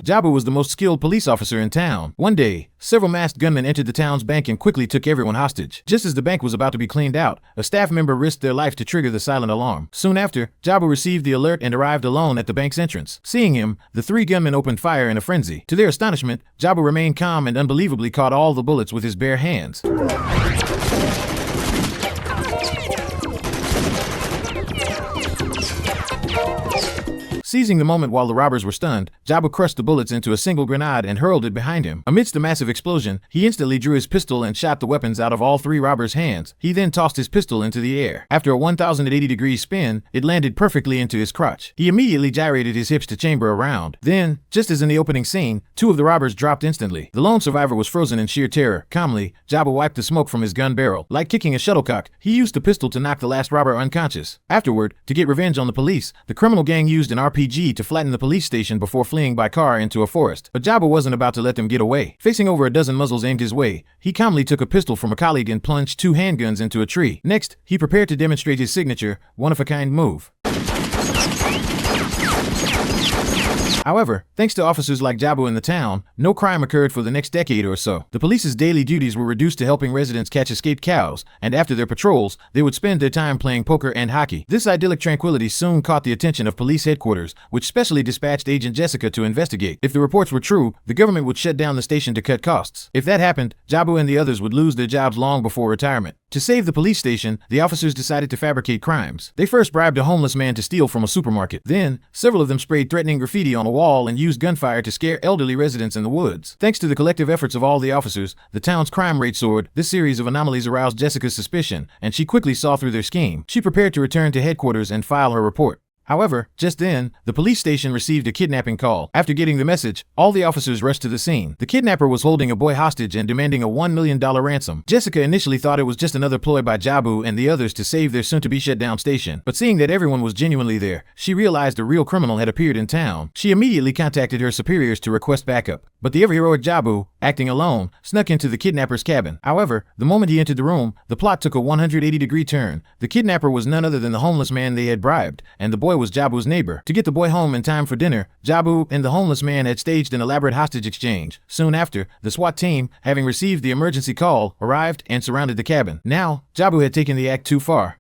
Jabu was the most skilled police officer in town. One day, several masked gunmen entered the town's bank and quickly took everyone hostage. Just as the bank was about to be cleaned out, a staff member risked their life to trigger the silent alarm. Soon after, Jabu received the alert and arrived alone at the bank's entrance. Seeing him, the three gunmen opened fire in a frenzy. To their astonishment, Jabu remained calm and unbelievably caught all the bullets with his bare hands. Seizing the moment while the robbers were stunned, Jabu crushed the bullets into a single grenade and hurled it behind him. Amidst the massive explosion, he instantly drew his pistol and shot the weapons out of all three robbers' hands. He then tossed his pistol into the air. After a 1,080-degree spin, it landed perfectly into his crotch. He immediately gyrated his hips to chamber around. Then, just as in the opening scene, two of the robbers dropped instantly. The lone survivor was frozen in sheer terror. Calmly, Jabu wiped the smoke from his gun barrel. Like kicking a shuttlecock, he used the pistol to knock the last robber unconscious. Afterward, to get revenge on the police, the criminal gang used an RPG to flatten the police station before fleeing by car into a forest. But Jabu wasn't about to let them get away. Facing over a dozen muzzles aimed his way, he calmly took a pistol from a colleague and plunged two handguns into a tree. Next, he prepared to demonstrate his signature, one-of-a-kind move. However, thanks to officers like Jabu in the town, no crime occurred for the next decade or so. The police's daily duties were reduced to helping residents catch escaped cows, and after their patrols, they would spend their time playing poker and hockey. This idyllic tranquility soon caught the attention of police headquarters, which specially dispatched Agent Jessica to investigate. If the reports were true, the government would shut down the station to cut costs. If that happened, Jabu and the others would lose their jobs long before retirement. To save the police station, the officers decided to fabricate crimes. They first bribed a homeless man to steal from a supermarket. Then, several of them sprayed threatening graffiti on a wall and used gunfire to scare elderly residents in the woods. Thanks to the collective efforts of all the officers, the town's crime rate soared. This series of anomalies aroused Jessica's suspicion, and she quickly saw through their scheme. She prepared to return to headquarters and file her report. However, just then, the police station received a kidnapping call. After getting the message, all the officers rushed to the scene. The kidnapper was holding a boy hostage and demanding a $1 million ransom. Jessica initially thought it was just another ploy by Jabu and the others to save their soon-to-be-shut-down station. But seeing that everyone was genuinely there, she realized a real criminal had appeared in town. She immediately contacted her superiors to request backup. But the ever-heroic Jabu, acting alone, snuck into the kidnapper's cabin. However, the moment he entered the room, the plot took a 180-degree turn. The kidnapper was none other than the homeless man they had bribed, and the boy was Jabu's neighbor. To get the boy home in time for dinner, Jabu and the homeless man had staged an elaborate hostage exchange. Soon after, the SWAT team, having received the emergency call, arrived and surrounded the cabin. Now, Jabu had taken the act too far.